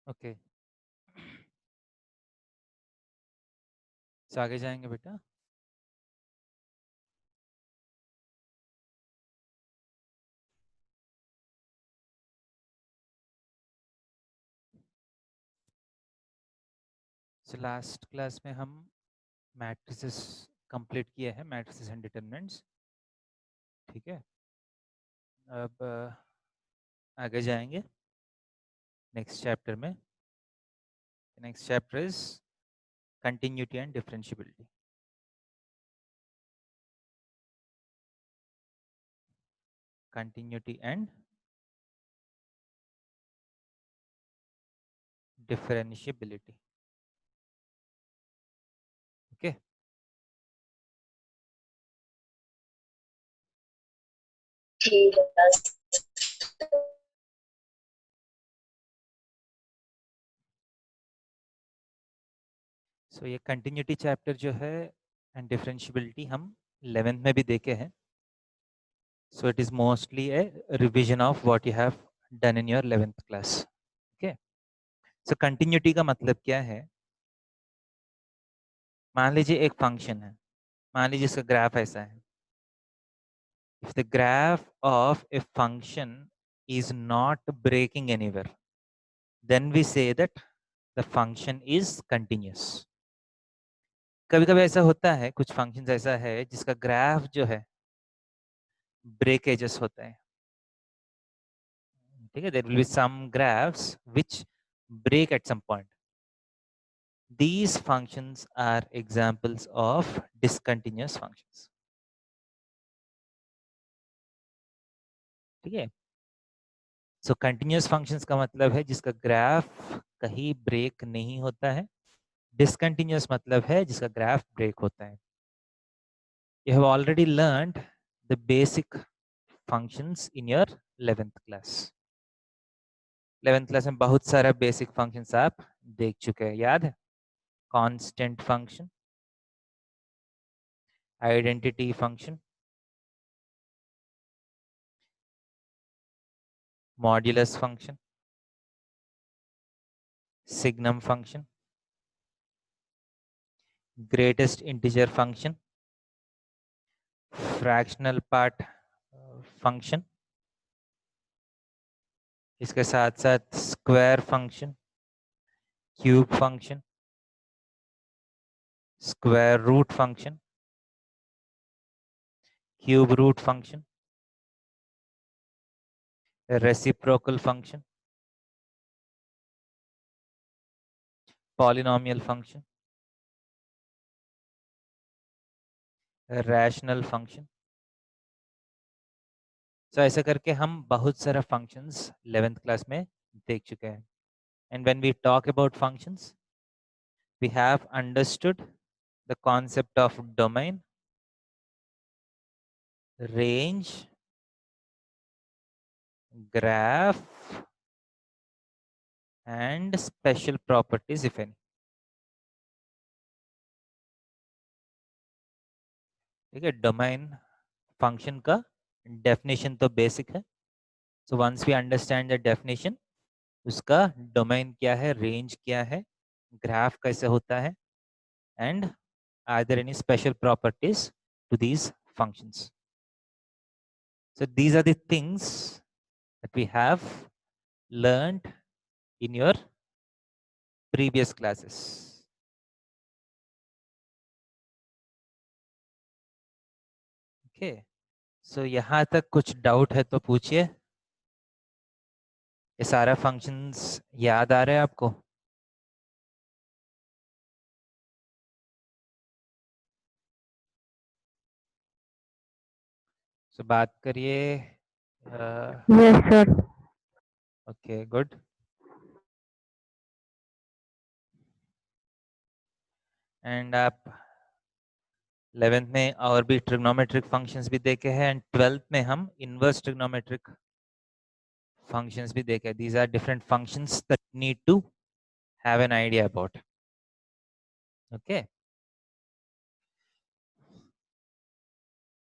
Okay, तो आगे जाएंगे बेटा। सो लास्ट क्लास में हम मैट्रिसेस कंप्लीट किए हैं, मैट्रिसेस एंड डिटरमिनेंट्स। ठीक है, अब आगे जाएंगे नेक्स्ट चैप्टर में। Next chapter is continuity and differentiability. Continuity and differentiability. Okay, ठीक है। सो ये कंटिन्यूटी चैप्टर जो है एंड डिफरेंशियबिलिटी हम 11th में भी देखे हैं। So it is mostly A revision of what you have done in your 11th class. Okay, so continuity का मतलब क्या है? मान लीजिए एक फंक्शन है, मान लीजिए इसका ग्राफ ऐसा है। If the graph of a function is not breaking anywhere, then we say that the function is continuous. कभी कभी ऐसा होता है, कुछ फंक्शंस ऐसा है जिसका ग्राफ जो है ब्रेकेजेस होता है। ठीक है, there will be some graphs which break at some point. These functions are examples of discontinuous functions. ठीक है, सो कंटिन्यूअस फंक्शंस का मतलब है जिसका ग्राफ कहीं ब्रेक नहीं होता है। डिसकंटिन्यूअस मतलब है जिसका ग्राफ ब्रेक होता है। You have already learned the basic functions in your 11th class. 11th class में बहुत सारा बेसिक फंक्शंस आप देख चुके हैं, याद है? Constant function, identity function, modulus function, signum function, greatest integer function, fractional part function, इसके साथ साथ square function, cube function, square root function, cube root function, reciprocal function, polynomial function, rational function. तो ऐसा करके हम बहुत सारा फंक्शंस 11th क्लास में देख चुके हैं। And when we talk about functions, we have understood the concept of domain, range, graph, and special properties, if any. ठीक है, डोमेन फंक्शन का डेफिनेशन तो बेसिक है। So once we understand the definition, उसका डोमेन क्या है, range क्या है, ग्राफ कैसे होता है, and are there any special properties to these functions. So these are the things that we have learned in your previous classes. Okay, so यहाँ तक कुछ डाउट है तो पूछिए। ये सारा फंक्शंस याद आ रहे हैं आपको? So बात करिए। Yes sir. Okay, good. And आप 11th में और भी ट्रिग्नोमेट्रिक फंक्शंस भी देखे हैं, एंड 12th में हम इनवर्स ट्रिग्नोमेट्रिक फंक्शंस भी देखे। These are different functions that need to have an idea about. Okay,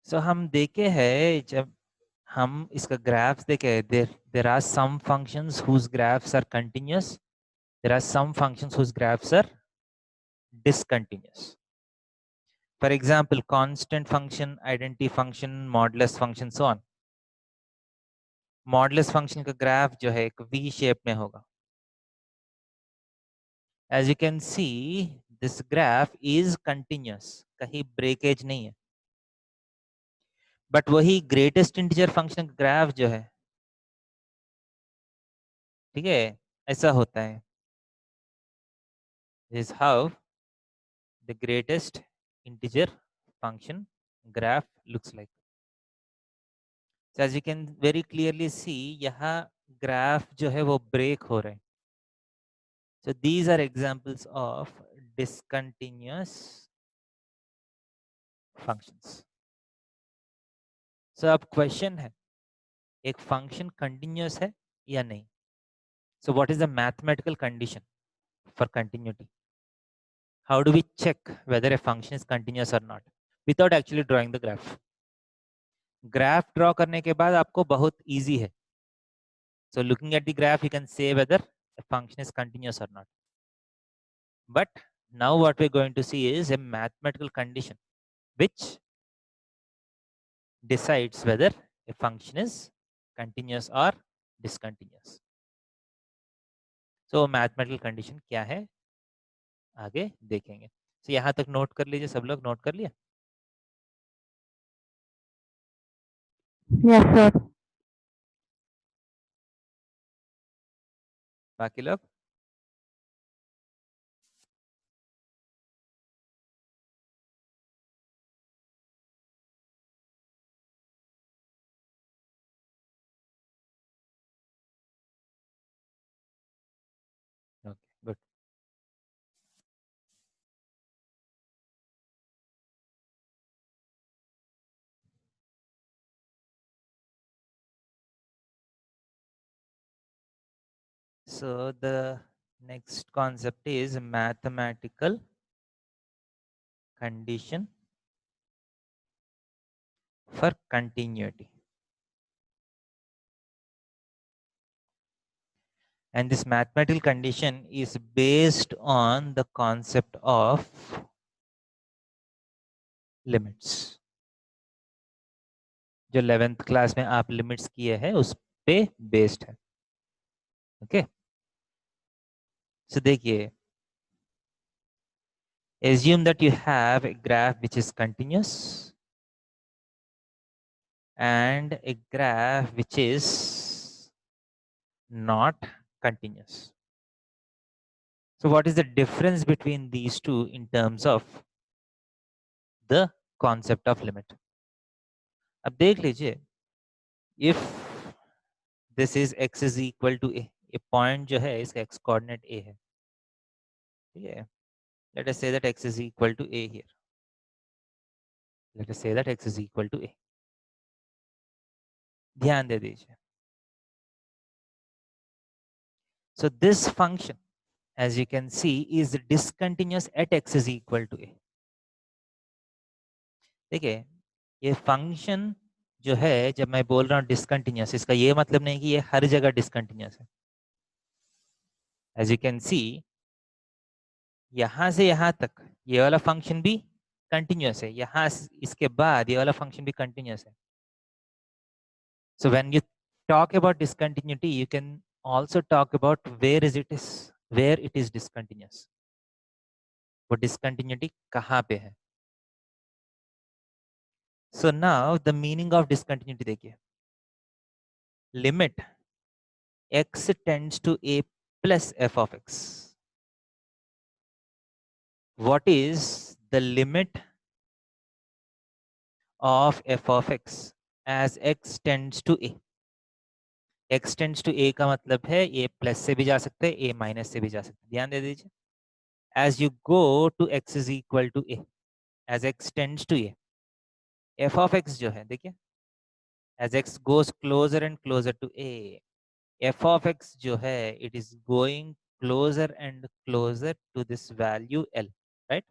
so हम देखे हैं, जब हम इसका ग्राफ्स देखे, there are some functions whose graphs are continuous There are some functions whose graphs are discontinuous. For example, constant function, identity function, modulus function, so on. Modulus function का graph जो है एक वी शेप में होगा. As you can see, this graph is continuous. कहीं breakage नहीं है. But वही ग्रेटेस्ट इंटीजर फंक्शन का ग्राफ जो है, ठीक है, ऐसा होता है. This is how the greatest integer function graph looks like. So as you can very clearly see, यहाँ ग्राफ जो है वो ब्रेक हो रहे हैं. So these are examples of discontinuous functions. So अब क्वेश्चन है, एक फंक्शन कंटिन्यूअस है या नहीं. So what is the mathematical condition for continuity? How do we check whether a function is continuous or not without actually drawing the graph? Graph draw करने के बाद आपको बहुत इजी है. So looking at the graph, you can say whether a function is continuous or not. But now what we're going to see is a mathematical condition which decides whether a function is continuous or discontinuous. So mathematical condition क्या है आगे देखेंगे. So यहाँ तक note कर लीजिए, सब लोग नोट कर लिया. Yes, sir. बाकी लोग okay, good. So the next concept is mathematical condition for continuity. And this mathematical condition is based on the concept of limits. जो 11th क्लास में आप लिमिट्स किए हैं उस पे बेस्ड है. ओके, सो देखिए, assume that you have a graph which is continuous and a graph which is not continuous. So what is the difference between these two in terms of the concept of limit? अब देख लीजिए, if this is x is equal to a point जो है इसका x coordinate a है, ठीक है. Let us say that x is equal to a here. Let us say that x is equal to a. ध्यान दे दीजिए. So this function, as you can see, is discontinuous at x is equal to a. देखिए, ये function जो है, जब मैं बोल रहा हूँ डिसकंटिन्यूअस, इसका ये मतलब नहीं कि ये हर जगह डिसकंटिन्यूअस है. एज यू कैन सी, यहां से यहां तक ये वाला फंक्शन भी कंटिन्यूअस है, यहां इसके बाद ये वाला फंक्शन भी कंटिन्यूअस है. So when you talk about discontinuity, you can also talk about where it is discontinuous. वो discontinuity कहाँ पे है. So now the meaning of discontinuity देखिए, limit x tends to a plus f of x. What is the limit of f of x as x tends to a? x tends to a का मतलब है a plus से भी जा सकते हैं, a minus से भी जा सकते हैं. ध्यान दे दीजिए. As you go to x is equal to a, as x tends to a, f of x जो है देखिए, as x goes closer and closer to a, f of x जो है, it is going closer and closer to this value L, right?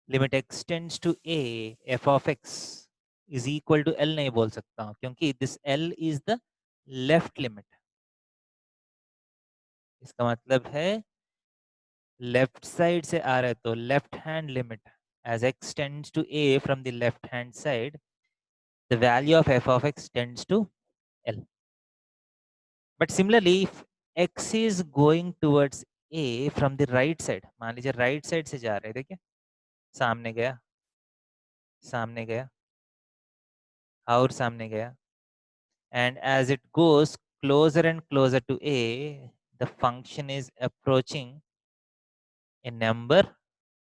Limit x tends to a, f of x is equal to L नहीं बोल सकता हूँ, क्योंकि this L is the left limit. इसका मतलब है लेफ्ट साइड से आ रहा है तो left hand limit as x tends to a from the left hand side, the value of f of x tends to L. But similarly, if x is going towards a from the right side, मान लीजिए right side से जा रहे हैं, देखिए सामने गया, सामने गया और सामने गया, and as it goes closer and closer to a, the function is approaching a number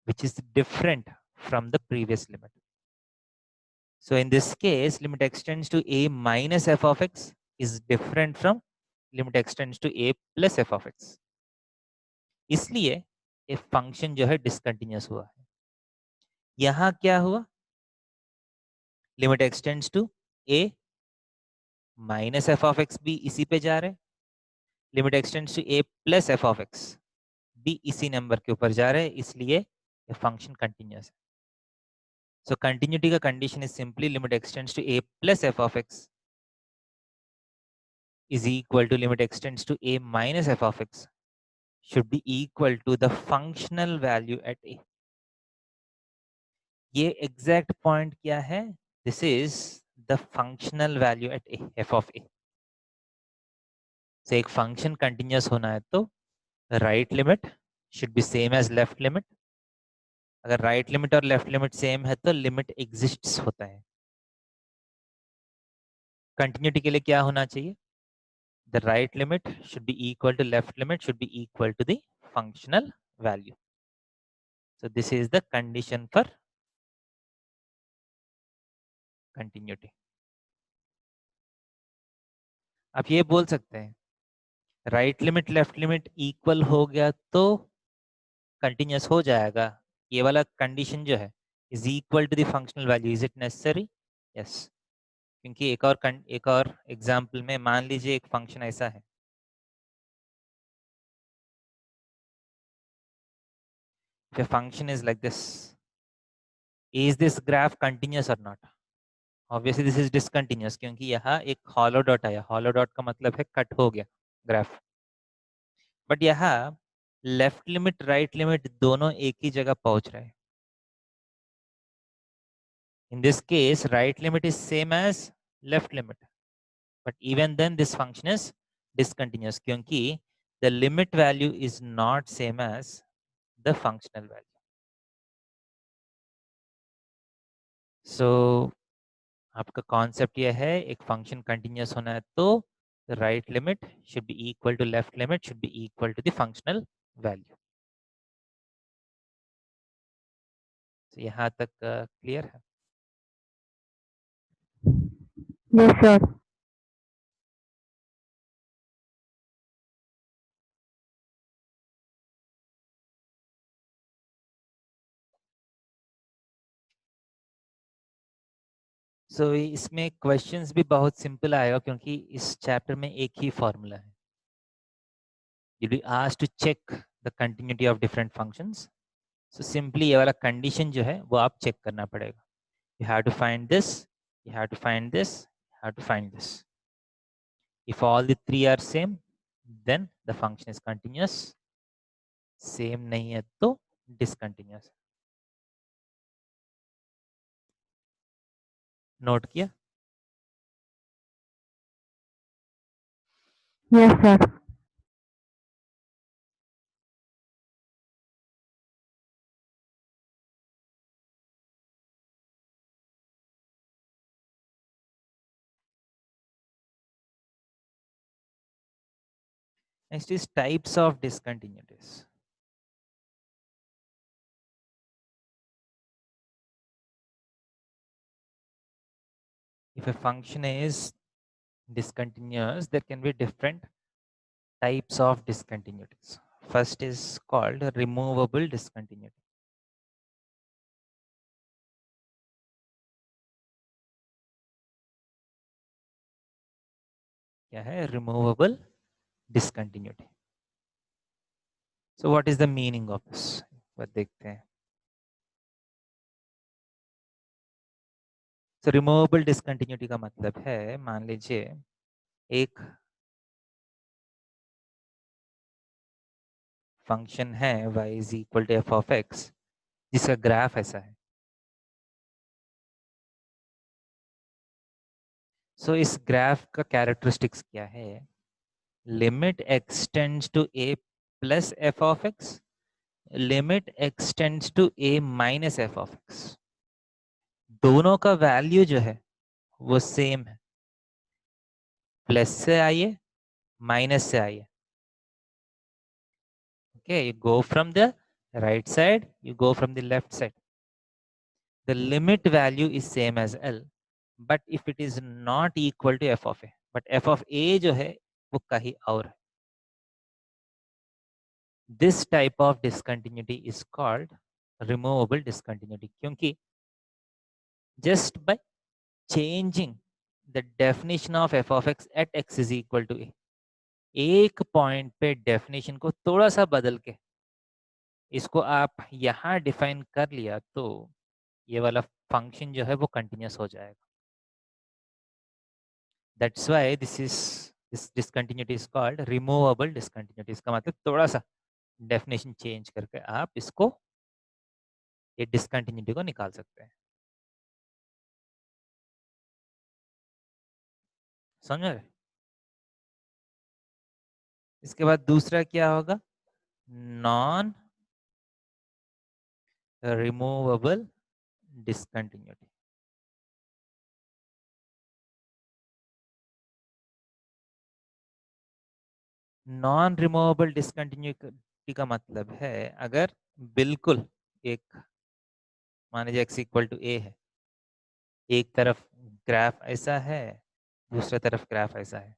which is different from the previous limit. So in this case, limit x tends to a minus f of x is different from limit x tends to a plus f of x. इसलिए ये function जो है discontinuous हुआ है। यहाँ क्या हुआ? Limit x tends to a minus f of x भी इसी पे जा रहे हैं, limit x tends to a plus f of x भी इसी नंबर के ऊपर जा रहे हैं, इसलिए ये फंक्शन कंटिन्यूअस है। सो कंटिन्यूटी का condition is simply limit x tends to a plus f of x is equal to limit x tends to a minus f of x should be equal to the functional value at a. ये exact point क्या है? This is the functional value at a, f of a. से एक function continuous होना है तो right limit should be same as left limit. अगर right limit और लेफ्ट लिमिट सेम है तो लिमिट एग्जिस्ट्स होता है। कंटिन्यूटी के लिए क्या होना चाहिए? The right limit should be equal to left limit should be equal to the functional value. So this is the condition for continuity. आप ये बोल सकते हैं right limit left limit equal हो गया तो कंटिन्यूअस हो जाएगा, ये वाला कंडीशन जो है is equal to the functional value, is it necessary? Yes, क्योंकि एक और एग्जांपल में मान लीजिए एक फंक्शन ऐसा है, if a function is like this, is this graph continuous or not? Obviously this is discontinuous क्योंकि यहाँ एक hollow dot आया, hollow dot का मतलब है कट हो गया ग्राफ। बट यहाँ लेफ्ट लिमिट राइट लिमिट दोनों एक ही जगह पहुंच रहे हैं। In this case, right limit is same as left limit, but even then this function is discontinuous क्योंकि the limit value is not same as the functional value. So आपका concept यह है एक फंक्शन कंटिन्यूअस होना है तो right limit should be equal to left limit should be equal to the functional value. तो यहाँ तक क्लियर है? Yes, sir. सो इसमें क्वेश्चंस भी बहुत सिंपल आएगा क्योंकि इस चैप्टर में एक ही फॉर्मूला है। You be asked to check the continuity of different functions. So simply ये वाला कंडीशन जो है वो आप चेक करना पड़ेगा। You have to find this, you have to find this, you have to find this. If all the three are same then the function is continuous, same नहीं है तो डिसकंटिन्यूअस। नोट किया? Yes, sir. Next is types of discontinuities. If a function is discontinuous, there can be different types of discontinuities. First is called removable discontinuity. क्या है? Removable discontinuity. So what is the meaning of this? वो देखते हैं। So removable discontinuity का मतलब है, मान लीजिए एक फंक्शन है y is equal to f of x जिसका ग्राफ ऐसा है। सो इस ग्राफ का कैरेक्टरिस्टिक्स क्या है? Limit x tends to a plus f of x, limit x tends to a minus f of x. दोनों का वैल्यू जो है वो सेम है, प्लस से आइए माइनस से आइए। Okay, you go from the right side, you go from the left side. The limit value is same as L, but if it is not equal to f of a, but f of a जो है वो कहीं और है। This type of discontinuity is called removable discontinuity, क्योंकि just by changing the definition of f of x at x is equal to a, एक point पे definition को थोड़ा सा बदल के इसको आप यहाँ डिफाइन कर लिया तो ये वाला फंक्शन जो है वो कंटिन्यूस हो जाएगा। That's why this discontinuity is called removable discontinuity. इसका मतलब थोड़ा सा डेफिनेशन चेंज करके आप इसको ये डिसकंटिन्यूटी को निकाल सकते हैं। समझ रहे? इसके बाद दूसरा क्या होगा? Non removable discontinuity. Non removable discontinuity का मतलब है अगर बिल्कुल एक मान लीजिए x इक्वल टू a है, एक तरफ ग्राफ ऐसा है, दूसरा तरफ ग्राफ ऐसा है,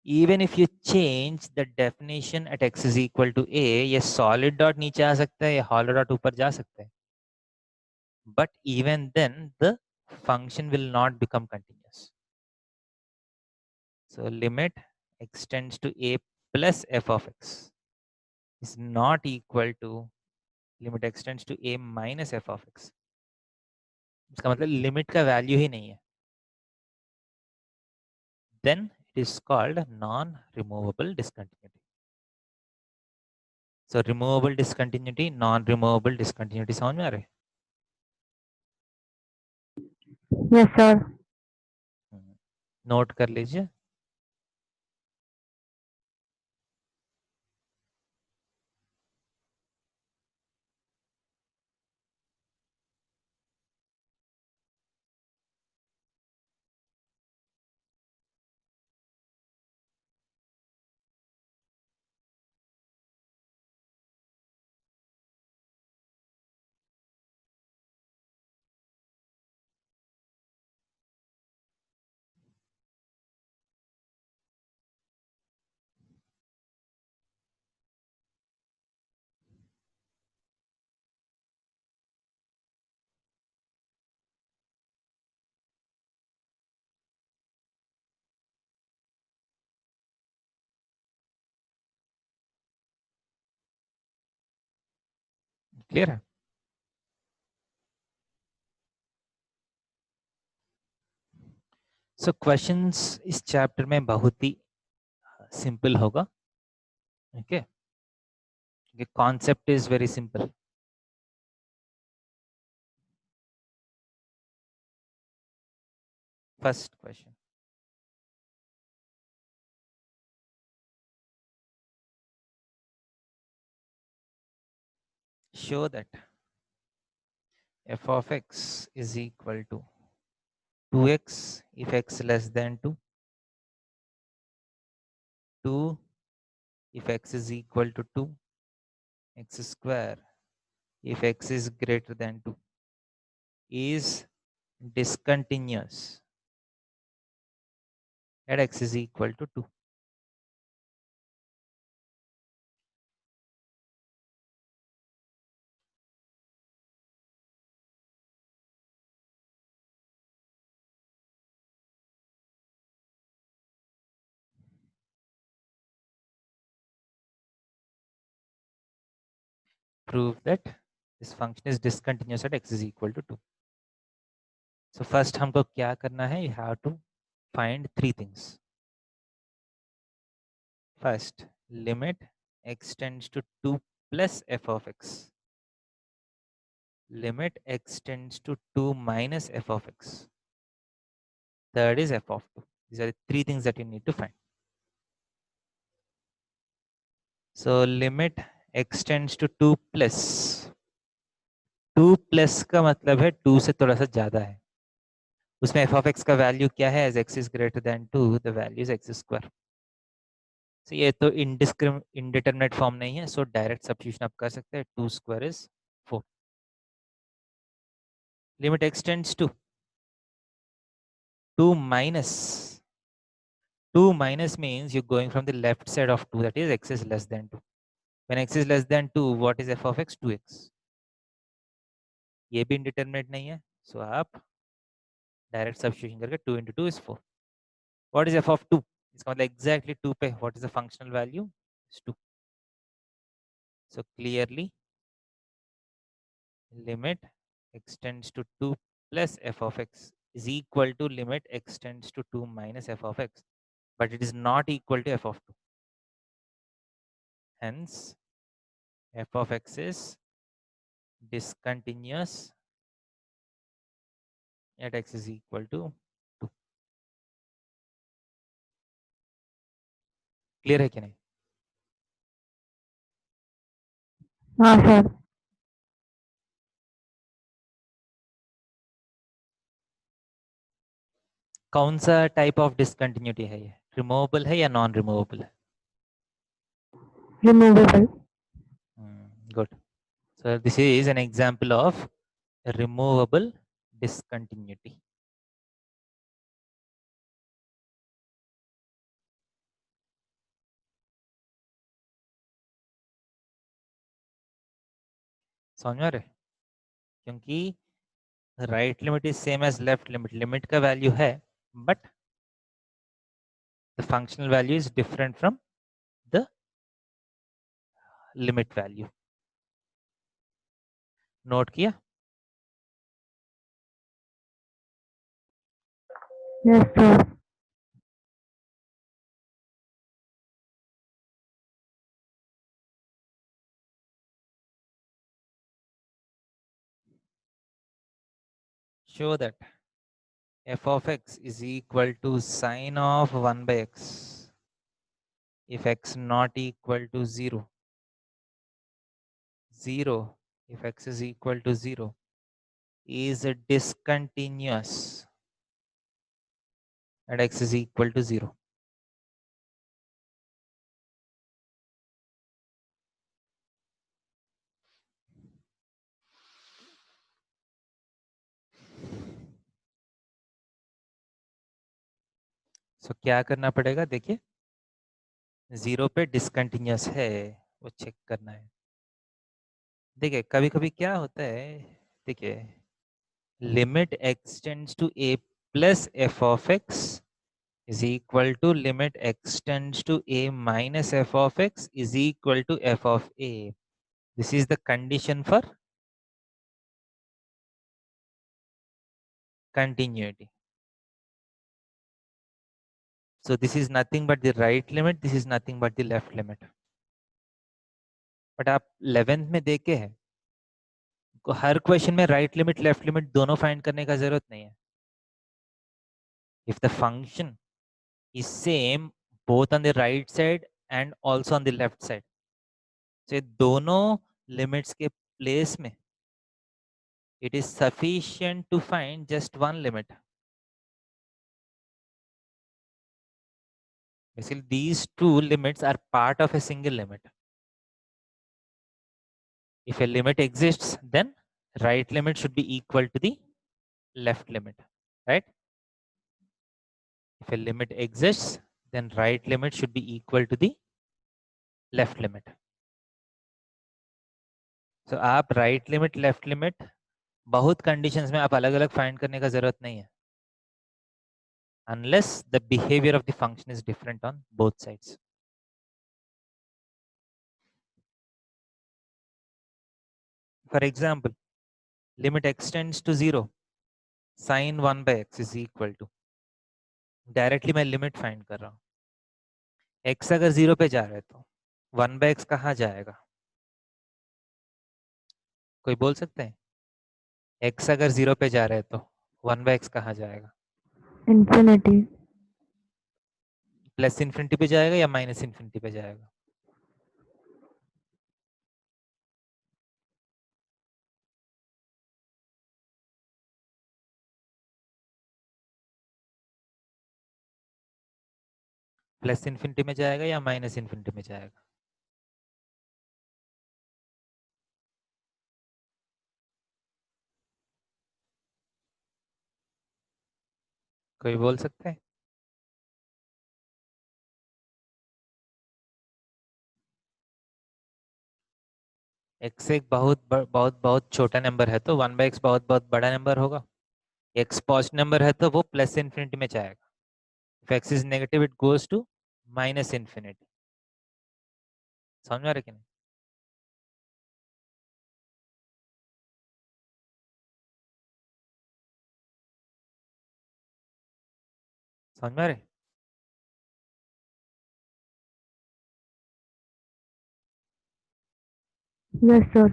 even if you change the definition at x is equal to a, ये solid dot नीचे आ सकता है, ये hollow dot ऊपर जा सकता है, but even then the function will not become continuous. So limit extends to a plus f of x is not equal to limit extends to a minus f of x. इसका मतलब limit का value ही नहीं है, then it is called non-removable discontinuity. So removable discontinuity, non-removable discontinuity समझ में आ रहे? Yes, sir. Note कर लीजिए। क्लियर है? सो क्वेश्चंस इस चैप्टर में बहुत ही सिंपल होगा। Okay, concept is very simple. First question, show that f of x is equal to 2x if x less than 2, 2 if x is equal to 2, x square if x is greater than 2 is discontinuous at x is equal to 2. Prove that this function is discontinuous at x is equal to 2. So first हमको क्या करना है? You have to find three things. First limit x tends to 2 plus f of x, limit x tends to 2 minus f of x, third is f of 2. These are the three things that you need to find. So limit x tends to 2 plus, 2 plus का मतलब है 2 से थोड़ा सा ज़्यादा है, उसमें f of x का वैल्यू क्या है, as x is greater than 2 the value is x square. So ये तो इंडिटरमिनेट फॉर्म नहीं है, सो डायरेक्ट सब्स्टिट्यूशन आप कर सकते हैं, 2 square is 4. Limit x tends to 2 minus, 2 minus means you're going from the left side of 2, that is x is less than 2. When x is less than 2, what is f of x? 2x. ये भी indeterminate नहीं है, सो आप direct substitution करके 2 into 2 is 4. What is f of 2? इसका मतलब exactly 2 पे what is the functional value? Is 2. So clearly limit x tends to 2 plus f of x is equal to limit x tends to 2 minus f of x, but it is not equal to f of 2. Hence f of x is discontinuous at x is equal to 2. Clear है कि नहीं? हाँ sir. कौन सा type of discontinuity है ये, removable है या नॉन रिमूवेबल है? Removable. Good. So this is an example of removable discontinuity. समझ में आ रहे? क्योंकि right limit is same as left limit, limit का वैल्यू है but the functional value is different from the limit value. Note किया? Yes sir. Show that f of x is equal to sine of 1 by x if x not equal to 0. 0 if x is equal to 0 is discontinuous at x is equal to 0. So क्या करना पड़ेगा? देखिए 0 पे discontinuous है, वो check करना है. देखिए कभी कभी क्या होता है, देखिए limit x tends to a plus f of x is equal to limit x tends to a minus f of x is equal to f of a. This is the condition for continuity. So this is nothing but the right limit, this is nothing but the left limit. But आप 11th में देखे हैं, हर question में right limit left limit दोनों find करने का जरूरत नहीं है. If the function is same both on the right side and also on the left side, so ये दोनों लिमिट्स के प्लेस में it is sufficient to find just one limit. Basically, these two limits are part of a single limit. If a limit exists, then right limit should be equal to the left limit, right? If a limit exists, then right limit should be equal to the left limit. So आप right limit, left limit बहुत conditions में आप अलग अलग find करने का जरूरत नहीं है, unless the behavior of the function is different on both sides. For example, limit x tends to 0, sine 1 by x is equal to, directly मैं लिमिट फाइंड कर रहा हूँ, x अगर 0 पे जा रहा है तो 1/x कहाँ जाएगा? कोई बोल सकते हैं? x अगर 0 पे जा रहा है तो 1/x कहाँ जाएगा? infinity, प्लस इन्फिनिटी पे जाएगा या माइनस इन्फिनिटी पे जाएगा? प्लस इन्फिनिटी में जाएगा या माइनस इन्फिनिटी में जाएगा? कोई बोल सकते हैं? x एक बहुत बहुत छोटा नंबर है तो 1/x बहुत बहुत बड़ा नंबर होगा। x पॉजिटिव नंबर है तो वो प्लस इन्फिनिटी में जाएगा। If x is negative it goes to minus infinity. समझ में आ रहा है कि नहीं? समझ में आ रहा है? yes sir,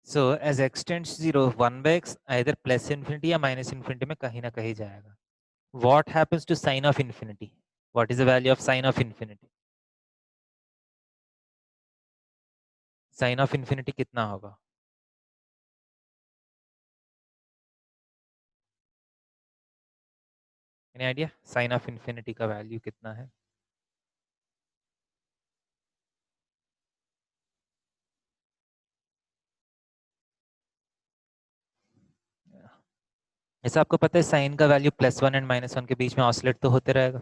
so as x tends 0 1/x either plus infinity या माइनस इन्फिनिटी में कहीं ना कहीं जाएगा। What happens to sine of infinity? What is the value of sine of infinity? Sine of infinity कितना होगा? Any idea sine of infinity का value कितना है? जैसे आपको पता है साइन का वैल्यू +1 एंड -1 के बीच में ऑसिलेट तो होते रहेगा।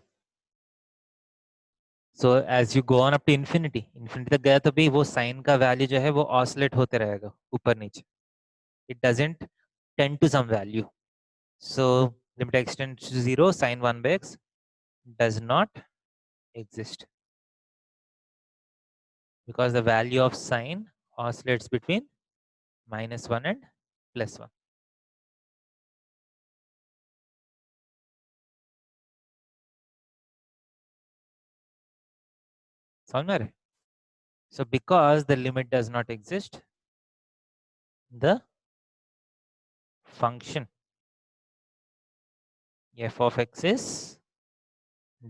So as you go on up to infinity, infinity तक गया तो भी वो साइन का वैल्यू जो है वो ऑसिलेट होते रहेगा ऊपर नीचे। It doesn't tend to some value. So limit x tends to 0 sin 1/x does not exist because the value of sine oscillates between -1 and +1. समझ में आ रहा है? So because the limit does not exist, the function f of x is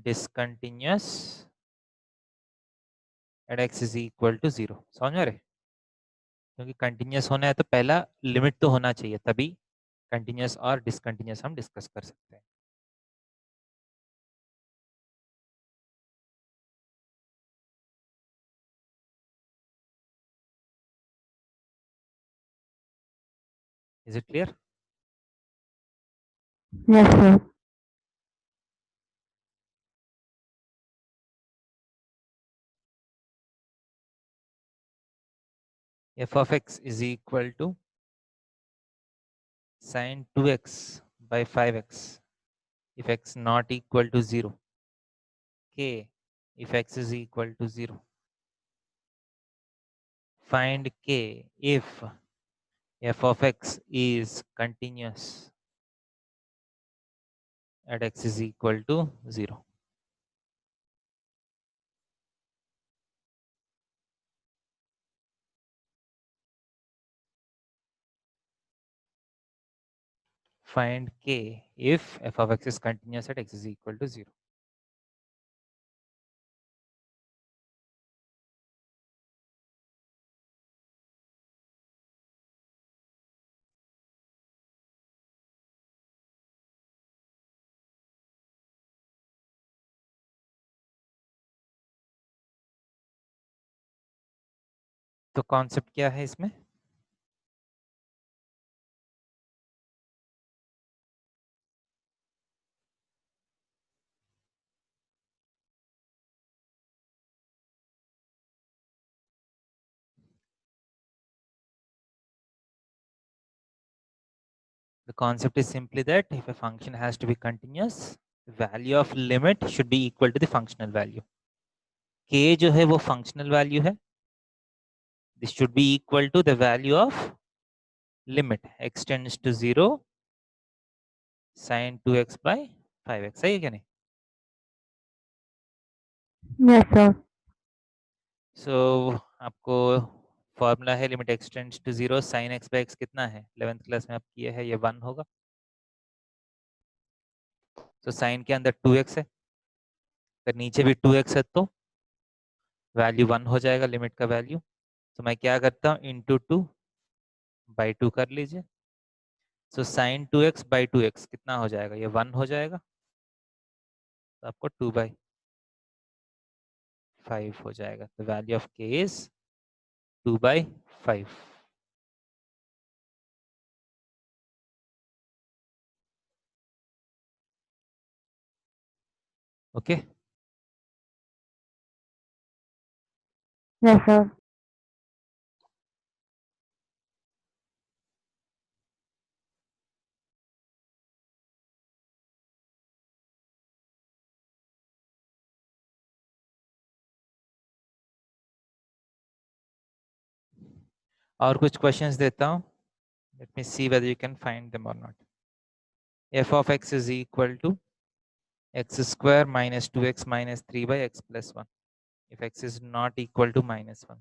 discontinuous at x is equal to 0. समझ में आ रहे? क्योंकि continuous होना है तो पहला लिमिट तो होना चाहिए, तभी कंटिन्यूस और डिसकंटिन्यूस हम डिस्कस कर सकते हैं। Is it clear? yes sir, f of x is equal to sin 2x by 5x if x not equal to 0, k if x is equal to 0. Find k if f of x is continuous at x is equal to 0. Find k if f of x is continuous at x is equal to 0. तो concept क्या है इसमें? The concept is simply that if a function has to be continuous, the value of limit should be equal to the functional value. K जो है वो functional value है. This should be equal to the value of limit x tends to 0 sin 2x by 5x, सही है क्या नहीं? Yes, sir. सो आपको formula है limit x tends to 0 sine x by x कितना है 11th क्लास में आप किए हैं, ये 1 होगा। तो साइन के अंदर 2x है, अगर नीचे भी 2x है तो वैल्यू 1 हो जाएगा लिमिट का वैल्यू। तो मैं क्या करता हूँ, इंटू 2/2 कर लीजिए। सो साइन 2x/2x कितना हो जाएगा, ये 1 हो जाएगा, तो आपको 2/5 हो जाएगा। तो value of k is 2/5। Okay, Yes, sir. और कुछ क्वेश्चंस देता हूँ, let me see whether you can find them और not. f of x is equal to x square minus 2x minus 3 by x plus 1 if x is not equal to minus 1,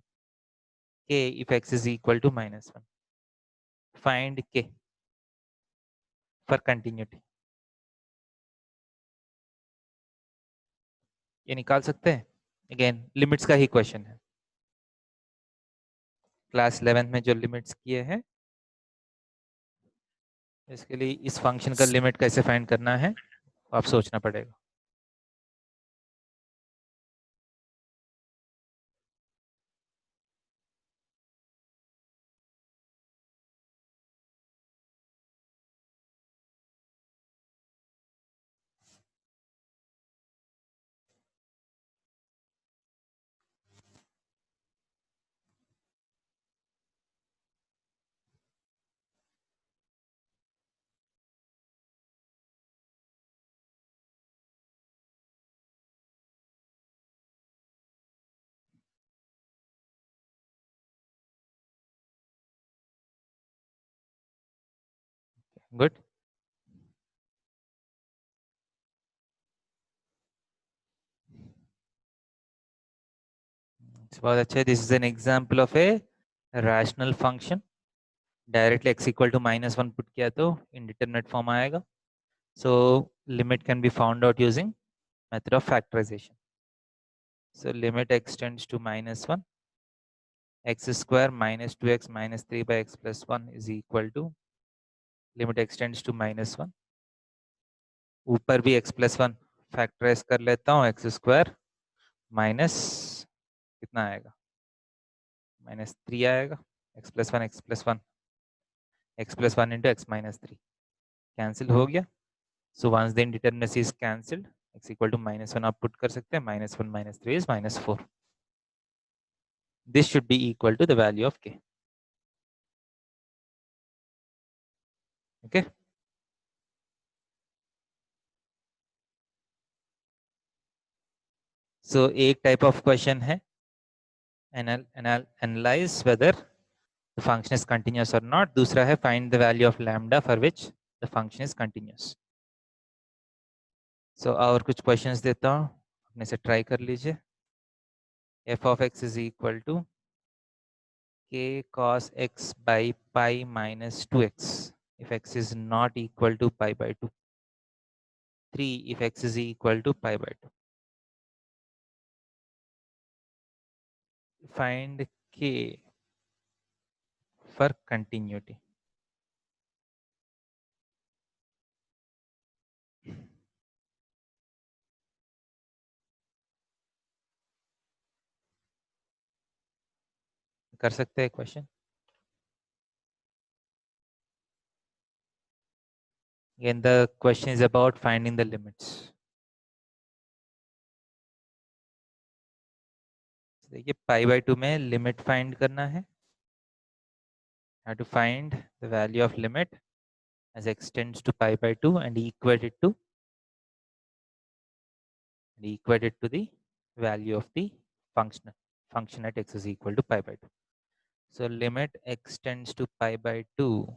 k if x is equal to minus 1, find k for continuity। ये निकाल सकते हैं, again limits का ही question है, class 11th में जो limits किए हैं, इसके लिए इस फंक्शन का लिमिट कैसे फाइंड करना है आप सोचना पड़ेगा। गुड, बहुत अच्छे। This is an example of a rational function, directly x equal to -1 put किया तो इंडिटरमिनेट फॉर्म आएगा। So limit can be found out using method of factorisation. So limit x tends to -1, x square minus 2x minus 3 by x plus 1 is equal to limit x tends to -1, ऊपर भी x plus 1 factorise कर लेता हूँ, x square minus कितना आएगा, -3 आएगा, x plus 1 x plus 1 into x minus 3 cancel हो गया। So once the indeterminacy is cancelled, x equal to -1 आप पुट कर सकते हैं, -1 - 3 is -4। This should be equal to the value of k। Okay, so एक टाइप ऑफ क्वेश्चन है analyse whether the function is continuous or not, दूसरा है find the value of lambda for which the function is continuous। so और कुछ questions देता हूँ, अपने से try कर लीजिए। f of x is equal to k cos x by pi minus 2x if x is not equal to pi by 2, 3 if x is equal to pi by 2, find k for continuity। कर सकते हैं question. Again the question is about finding the limits। देखिए पाई by 2 में limit find करना है, have to find the value of limit as x tends to pi by 2 and equate it to the value of the function at x is equal to pi by 2। so limit x tends to pi by 2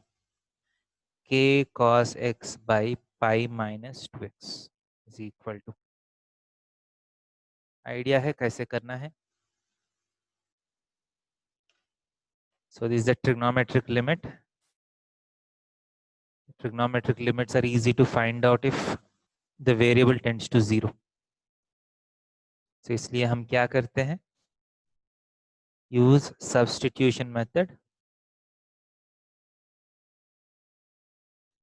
k cos x by pi minus 2x is equal to, idea है कैसे करना है? So this is the trigonometric limit. Trigonometric limits are easy to find out if the variable tends to 0. So इसलिए हम क्या करते हैं? Use substitution method.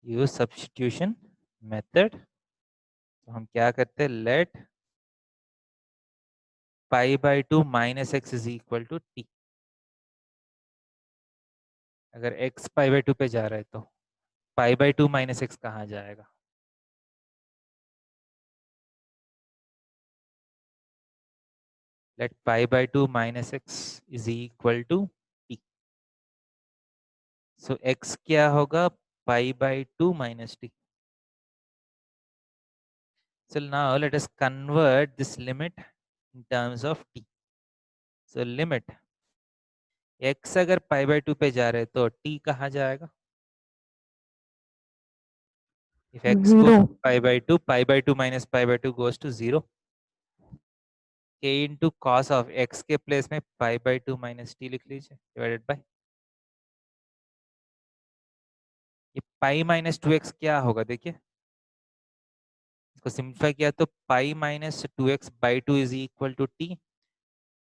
Use substitution method. तो हम क्या करते हैं? Let pi by 2 minus x is equal to t. अगर x pi by 2 पे जा रहा है तो pi by 2 minus x कहाँ जाएगा? Let pi by 2 minus x is equal to t. So x क्या होगा? Pi by 2 minus t. So now let us convert this limit in terms of t. So limit x अगर pi by 2 पे जा रहे हैं तो t कहाँ जाएगा? If x goes to 0. pi by 2 minus pi by 2 goes to 0. K into cos of x के place में pi by 2 minus t लिख लीजिए divided by ये pi minus 2x क्या होगा? देखिए इसको सिंप्लीफाई किया तो pi minus 2x by 2 is equal to t.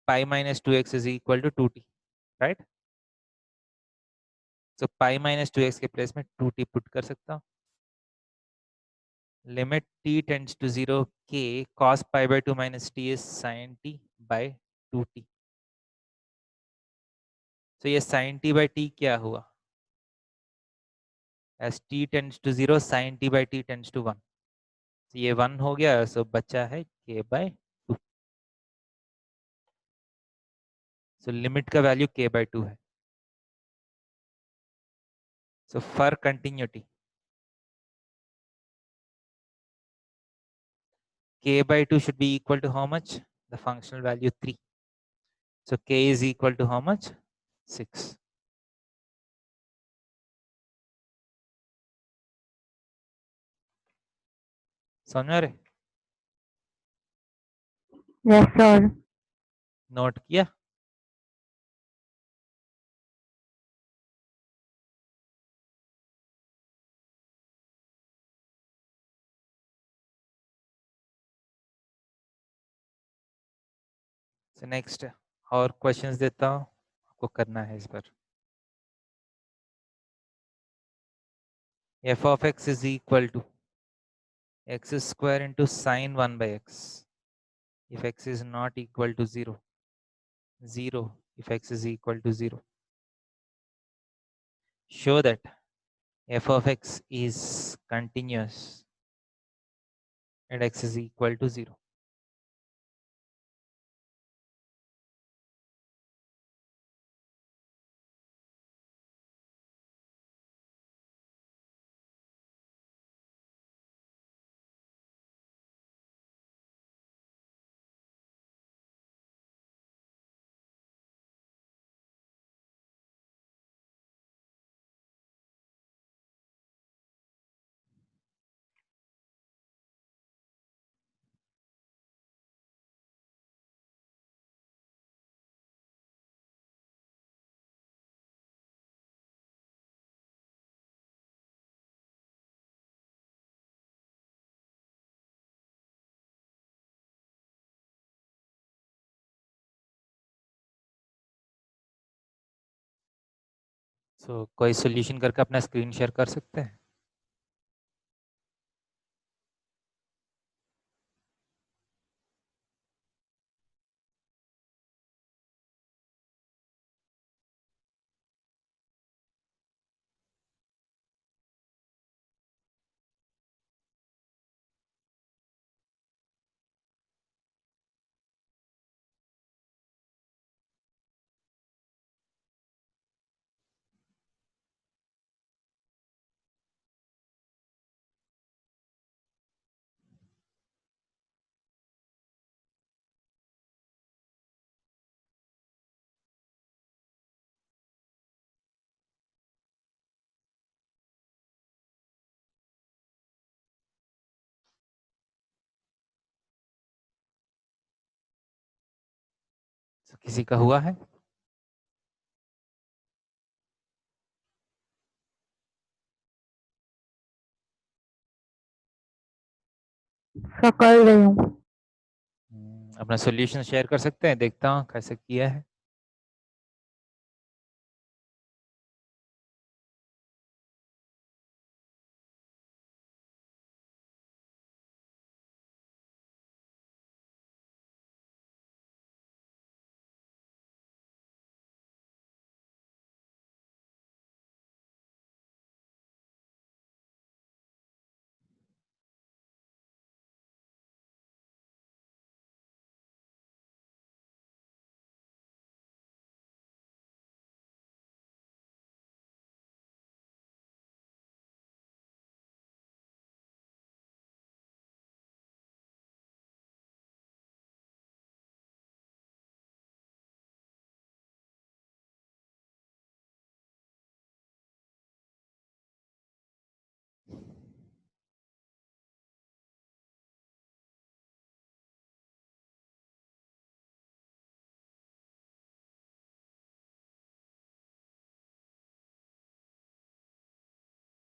Pi minus 2x is equal to 2t, right? So pi minus 2x के प्लेस में 2t पुट कर सकता हूँ. Limit t tends to 0, k cos pi by 2 minus t is sin t by 2t. So ये sin t by t क्या हुआ? As t tends to 0, sin t by t tends to 1. So ये 1 हो गया, so बचा है k by 2. So limit का value k by 2 है. So for continuity, k by 2 should be equal to how much? The functional value 3. So k is equal to how much? 6. समझ में आ रहे? Yes, sir. नोट किया? So next और questions देता हूँ, आपको करना है इस बार. f of x is equal to x square into sine 1 by x if x is not equal to 0. 0 if x is equal to 0. Show that f of x is continuous and x is equal to 0. So कोई solution करके अपना screen share कर सकते हैं? किसी का हुआ है? सर कर रही हूँ। अपना सॉल्यूशन शेयर कर सकते हैं? देखता हूँ कैसे किया है।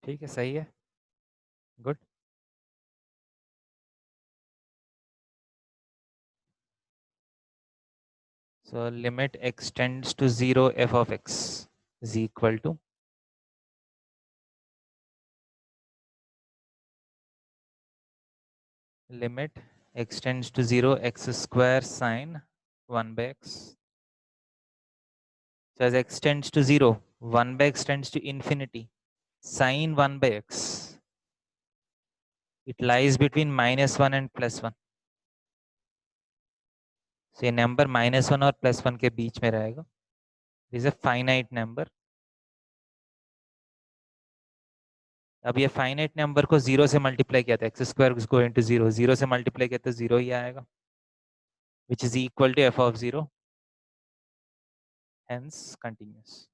ठीक है, सही है, good. So limit x tends to 0 f of x is equal to limit x tends to 0 x square sine 1 by x. So as x tends to 0, 1 by x tends to infinity. Sine 1 by x, it lies between -1 and +1. So ये number -1 और +1 के बीच में रहेगा. This is a finite number. अब ये finite number को 0 से मल्टीप्लाई किया था, एक्स स्क्वायर गोइंग टू 0, 0 से मल्टीप्लाई किया तो 0 ही आएगा, which is equal to f of 0, hence continuous.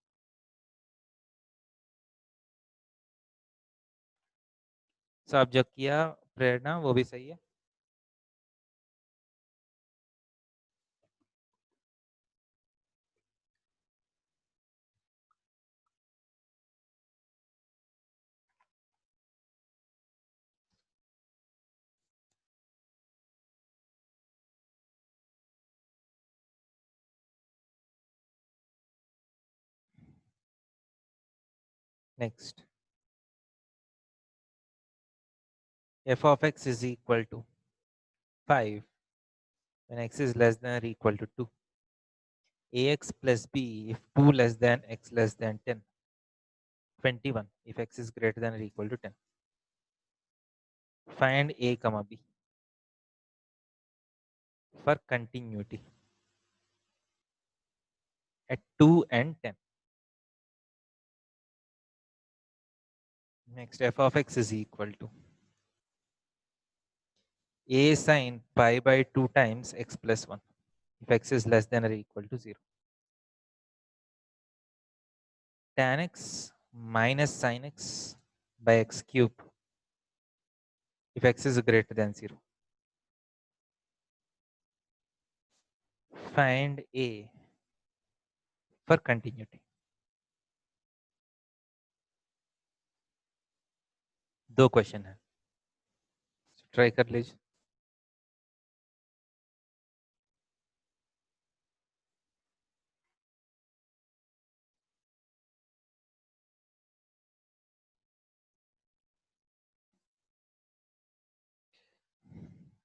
So अब जो किया प्रेरणा वो भी सही है. Next, f of x is equal to 5 when x is less than or equal to 2. Ax plus b if 2 less than x less than 10. 21 if x is greater than or equal to 10. Find a comma b for continuity at 2 and 10. Next, f of x is equal to a sine pi by 2 times x plus 1 if x is less than or equal to 0. Tan x minus sin x by x cube if x is greater than 0. Find a for continuity. दो question है, try कर लीजिए.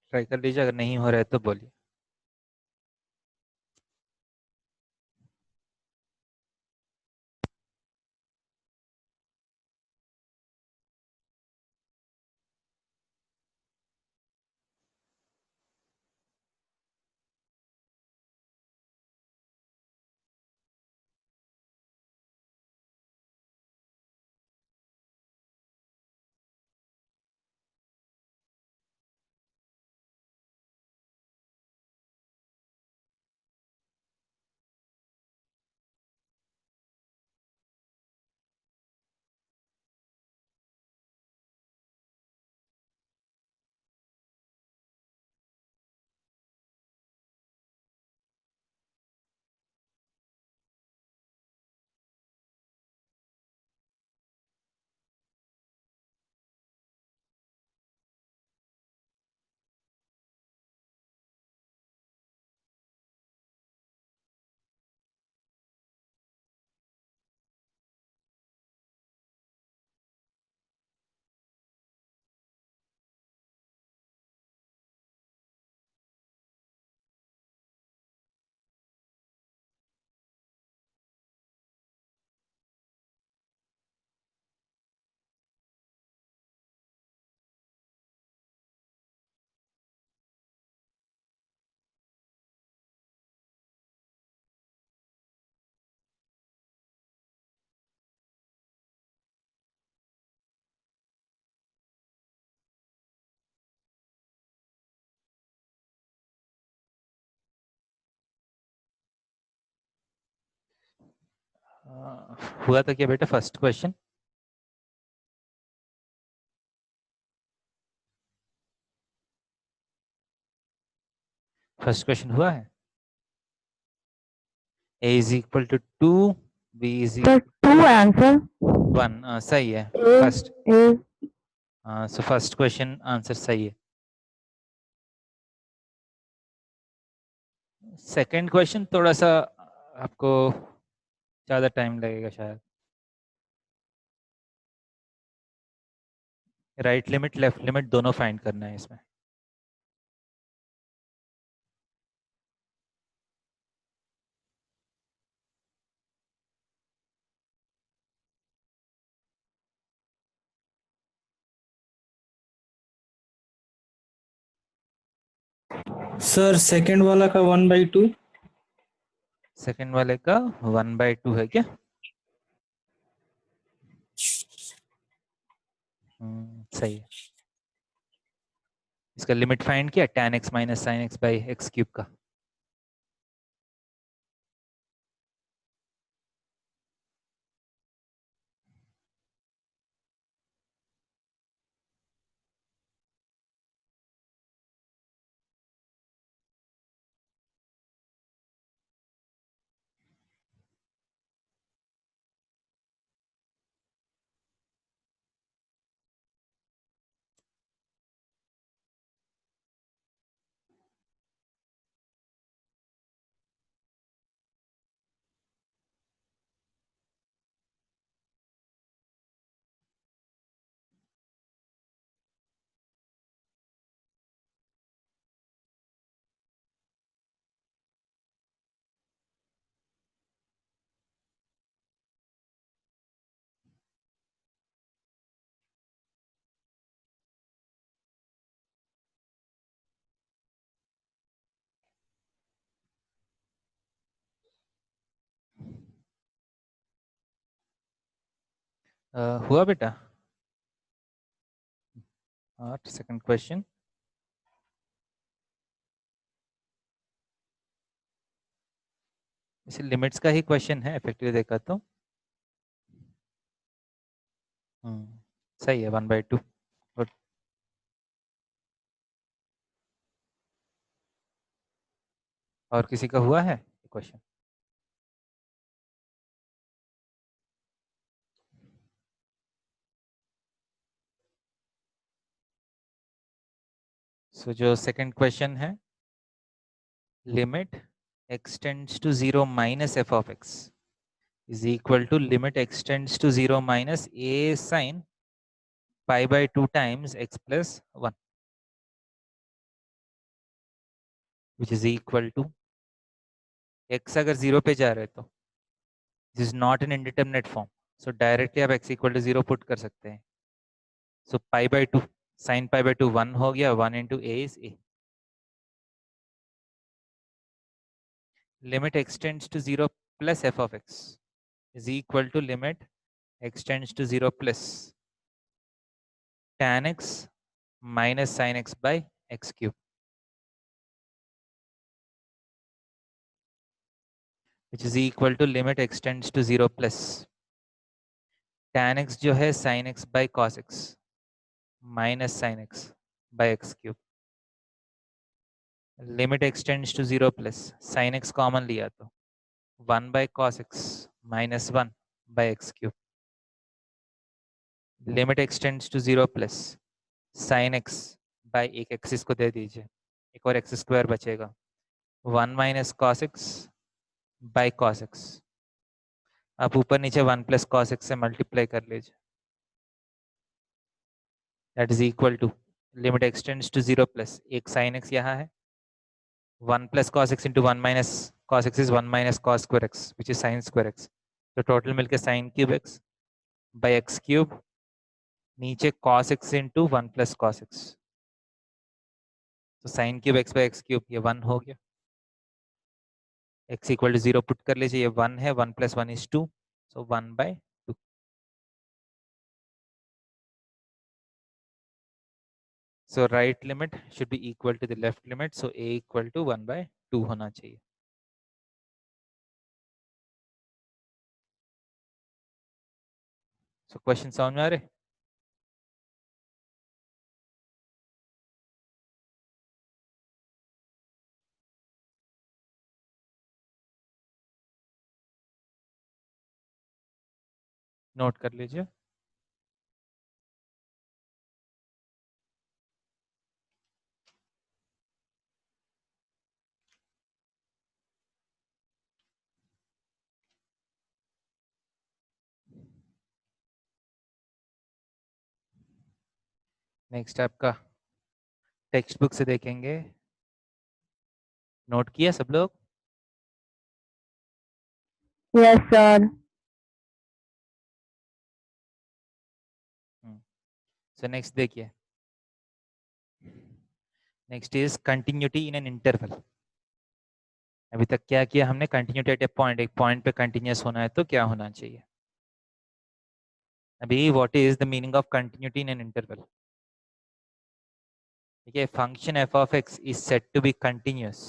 Try कर लीजिए, अगर नहीं हो रहा है तो बोलिए. हुआ था क्या बेटा फर्स्ट क्वेश्चन? फर्स्ट क्वेश्चन हुआ है? a is equal to 2, b is Sir, equal two answer. 1. सही है A first. is so first question answer सही है. सेकंड क्वेश्चन थोड़ा सा आपको ज़्यादा टाइम लगेगा शायद. राइट लिमिट लेफ्ट लिमिट दोनों फाइंड करना है इसमें. सर सेकंड वाला का 1/2। सेकंड वाले का 1/2 है क्या? सही है. इसका लिमिट फाइंड किया tan x minus sign x by x cube का. हुआ बेटा? और सेकंड क्वेश्चन इसे लिमिट्स का ही क्वेश्चन है इफेक्टिव देखा तो. सही है 1/2. गुड. और किसी का हुआ है क्वेश्चन? सो जो सेकंड क्वेश्चन है, limit x tends to 0 minus f of x is equal to limit x tends to 0 minus a sin pi by 2 times x plus 1, which is equal to x अगर 0 पे जा रहे तो this is not an indeterminate form, so directly आप x equal to 0 put कर सकते हैं. So pi by 2 sine pi by 2 1 हो गया. 1 into a is a. Limit x tends to 0 plus f of x is equal to limit x tends to 0 plus tan x minus sin x by x cube, which is equal to limit x tends to 0 plus tan x जो है sin x by cos x minus sin x by x cube. Limit x tends to 0 plus sin x common लिया तो 1 by cos x minus 1 by x cube. Limit x tends to 0 plus sin x by एक x इसको दे दीजिए, एक और x square बचेगा. 1 minus cos x by cos x. आप ऊपर नीचे 1 plus cos x से मल्टीप्लाई कर लीजिए. That is equal to limit x tends to 0 plus एक sin x यहाँ है. 1 plus cos x into 1 minus cos x is 1 minus cos square x, which is sin square x. तो total मिलके sin cube x by x cube, नीचे cos x into 1 plus cos x. तो sin cube x by x cube ये 1 हो गया. x equal to 0 put कर लीजिए, ये 1 है. 1 plus 1 is 2, so 1 by 2. So right limit should be equal to the left limit, so a equal to 1 by 2 होना चाहिए. सो क्वेश्चन समझ में आ रहे? नोट कर लीजिए। नेक्स्ट आपका टेक्स्ट बुक से देखेंगे। नोट किया सब लोग? Yes, sir. सो नेक्स्ट देखिए, next is continuity in an interval. अभी तक क्या किया हमने? कंटिन्यूटी एट ए पॉइंट, एक पॉइंट पे कंटिन्यूस होना है तो क्या होना चाहिए। अभी what is the meaning of continuity in an interval? देखिए, function f of x is said to be continuous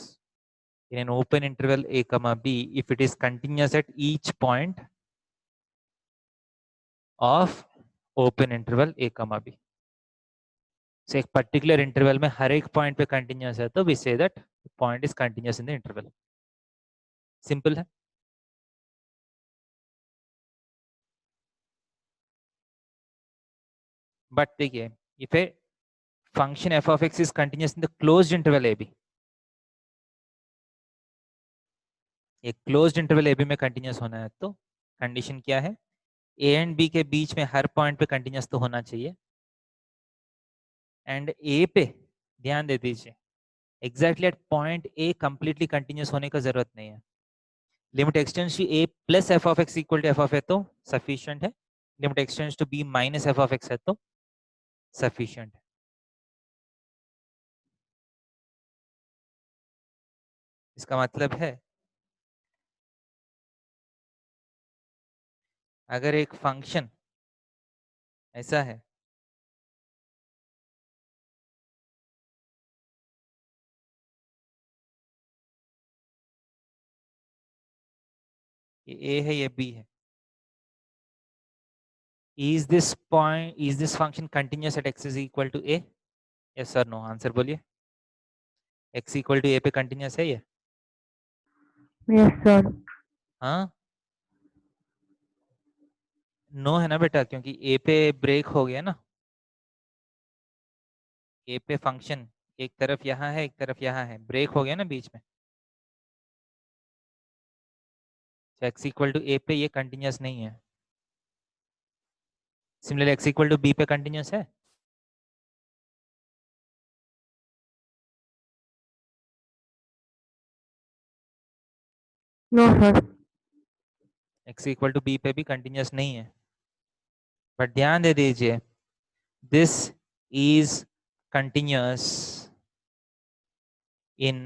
in an open interval a comma b if it is continuous at each point of open interval a comma b. So एक particular interval में हर एक point पे continuous है तो we say that point is continuous in the interval. Simple है। But देखिए, if a function f of x is continuous in the closed interval a b, एक closed interval a b में continuous होना है तो condition क्या है? ए and b के बीच में हर पॉइंट पे कंटिन्यूस तो होना चाहिए, एंड ए पे ध्यान दे दीजिए exactly at point a completely continuous होने का जरूरत नहीं है। Limit x tends to a plus f of x equal to f of a तो सफिशिएंट है। Limit x tends to b minus f of x है तो सफिशिएंट है। इसका मतलब है अगर एक फंक्शन ऐसा है ये ए है ये बी है, is this function continuous at x is equal to a? Yes sir no? Answer बोलिए। एक्स इक्वल टू ए पे कंटिन्यूस है ये? Yes, sir. हाँ, नो है ना बेटा, क्योंकि ए पे ब्रेक हो गया ना। ए पे फंक्शन एक तरफ यहाँ है एक तरफ यहाँ है, ब्रेक हो गया ना बीच में। तो एक्स इक्वल टू ए पे ये कंटिन्यूस नहीं है। Similarly x equal to b पे कंटिन्यूस है? No, sir. X equal to b पे भी कंटिन्यूस नहीं है। बट ध्यान दे दीजिए, this is continuous in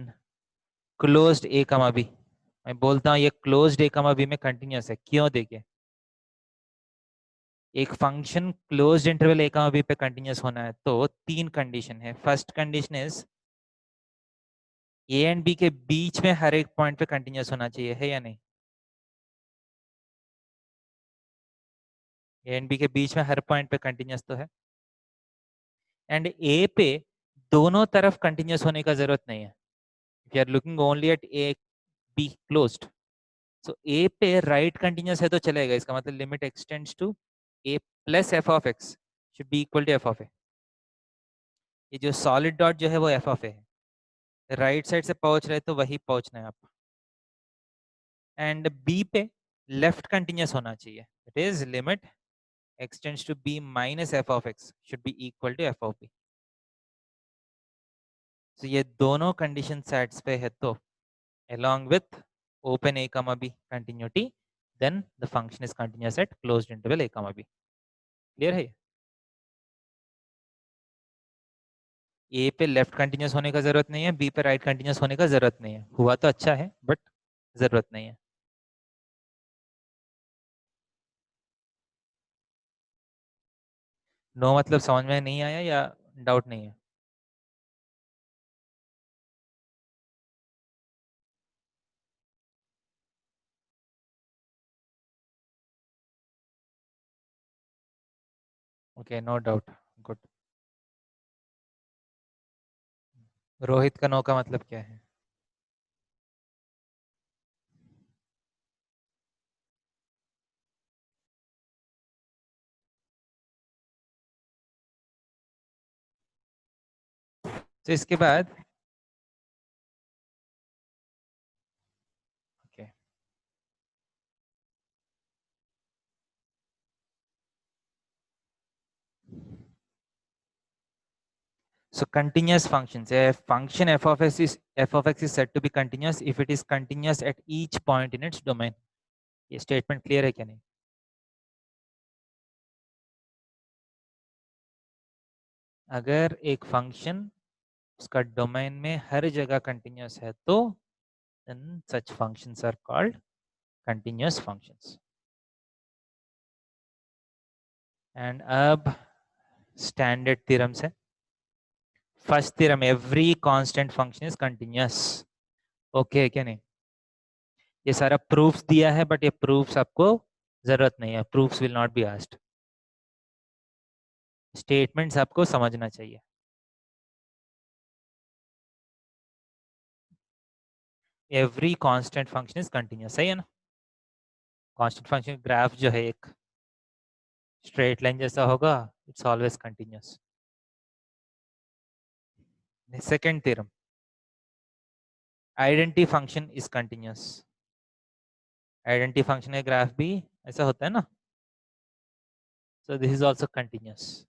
closed a comma b. मैं बोलता हूँ ये क्लोज्ड ए कमा बी में कंटिन्यूस है। क्यों? देखिए, एक फंक्शन क्लोज्ड इंटरवल ए कमा बी पे कंटिन्यूस होना है तो तीन कंडीशन है। First condition is a and b के बीच में हर एक पॉइंट पे कंटिन्यूस होना चाहिए, है या नहीं? ए एंड बी के बीच में हर पॉइंट पे कंटिन्यूस तो है। एंड ए पे दोनों तरफ कंटिन्यूस होने का जरूरत नहीं है। If you are looking only at a b closed, so a पे राइट कंटिन्यूस है तो चलेगा। इसका मतलब limit x tends to a plus f of x should be equal to f of a. ये जो सॉलिड डॉट जो है वो एफ ऑफ ए है। राइट साइड से पहुंच रहे तो वही पहुंचना है आप। एंड बी पे लेफ्ट कंटिन्यूस होना चाहिए। It is limit x tends to b minus f of x should be equal to f of b. तो ये दोनों कंडीशन सेटिस्फाई है तो along with open a comma b continuity, then the function is continuous at closed interval a comma b. Clear है? ए पे left continuous होने का जरूरत नहीं है, बी पे राइट कंटिन्यूस होने का जरूरत नहीं है। हुआ तो अच्छा है बट जरूरत नहीं है। नो मतलब समझ में नहीं आया या डाउट नहीं है? Okay, no doubt. Good. Rohit का नो का मतलब क्या है? तो इसके बाद okay. So continuous functions. A function f of x is said to be continuous if it is continuous at each point in its domain. ये स्टेटमेंट क्लियर है क्या नहीं? अगर एक फंक्शन उसका डोमेन में हर जगह कंटिन्यूस है तो then such functions are called continuous functions. And अब standard theorems है. First theorem, every constant function is continuous. Okay क्या नहीं? ये सारा proofs दिया है but ये proofs आपको जरूरत नहीं है. Proofs will not be asked. Statements आपको समझना चाहिए. Every constant function is continuous. सही है ना? Constant function graph जो है एक straight line जैसा होगा, it's always continuous. The second theorem, identity function is continuous. Identity function का ग्राफ भी ऐसा होता है ना? So this is also continuous.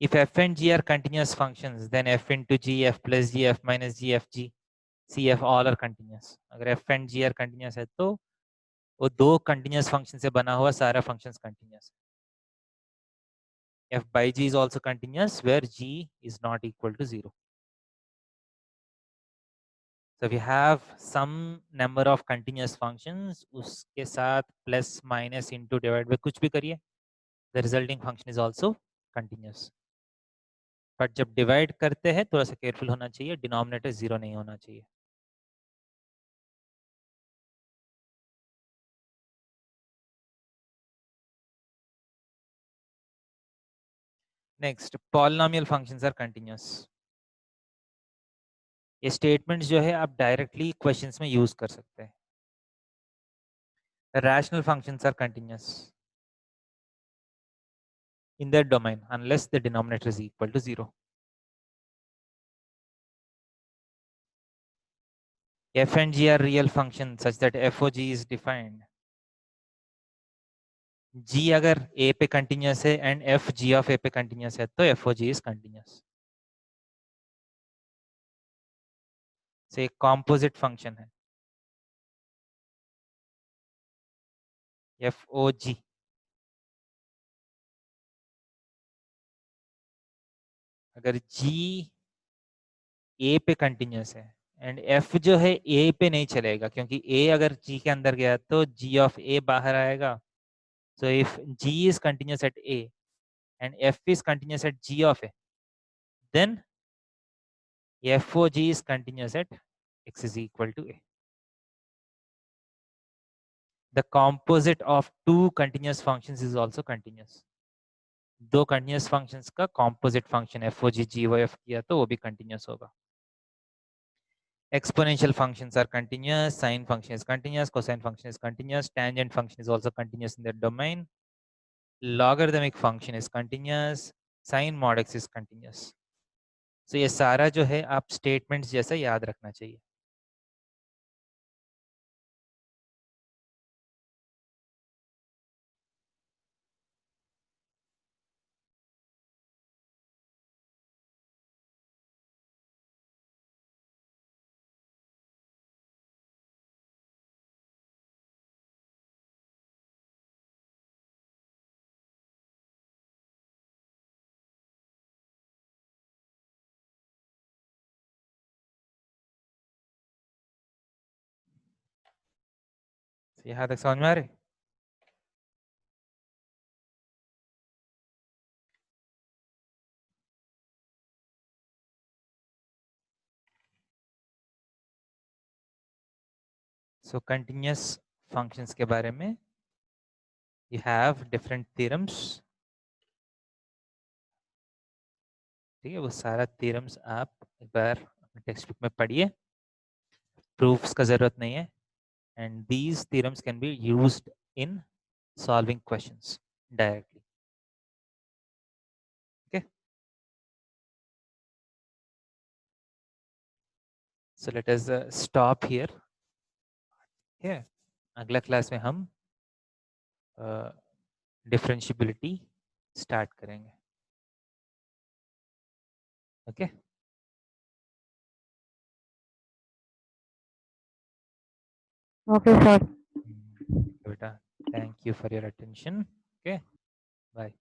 If f and g are continuous functions, then f into g, f plus g, f minus g, f g, c, f all are continuous. अगर f and g are continuous है तो वो दो continuous function से बना हुआ सारा functions continuous. F by g is also continuous where g is not equal to 0. So we have some number of continuous functions, उसके साथ plus minus into divide by कुछ भी करिए, the resulting function is also continuous. But जब divide करते हैं थोड़ा सा केयरफुल होना चाहिए, डिनोमिनेटर 0 नहीं होना चाहिए. Next, polynomial functions are continuous. ये स्टेटमेंट्स जो है आप डायरेक्टली क्वेश्चंस में यूज कर सकते हैं. Rational functions are continuous in their domain unless the denominator is equal to 0. F and g are real functions such that f of g is defined. g अगर a पे continuous है and f g of a पे continuous है तो f of g is continuous. से एक composite function है f o g. अगर g a पे कंटिन्यूअस है एंड f जो है a पे नहीं चलेगा क्योंकि a अगर g के अंदर गया तो g of a बाहर आएगा. So if g is continuous at a and f is continuous at g of a, then f of g is continuous at x is equal to a. The composite of two continuous functions is also continuous. दो continuous functions का composite function f of g g of f किया तो वो भी continuous होगा. Exponential functions are continuous, sine function is continuous, cosine function is continuous, tangent function is also continuous in their domain, logarithmic function is continuous, sine mod x is continuous. So ये सारा जो है आप statements जैसा याद रखना चाहिए. यहाँ तक समझ में आ रही? So continuous functions के बारे में you have different theorems. ठीक है, वो सारा theorems आप एक बार टेक्स्ट बुक में पढ़िए, proofs का जरूरत नहीं है, and these theorems can be used in solving questions directly. Okay, so let us stop here. Yeah, अगला क्लास में हम डिफरेंशियबिलिटी स्टार्ट करेंगे. Okay, Okay, sir. बेटा, thank you for your attention. Okay, bye.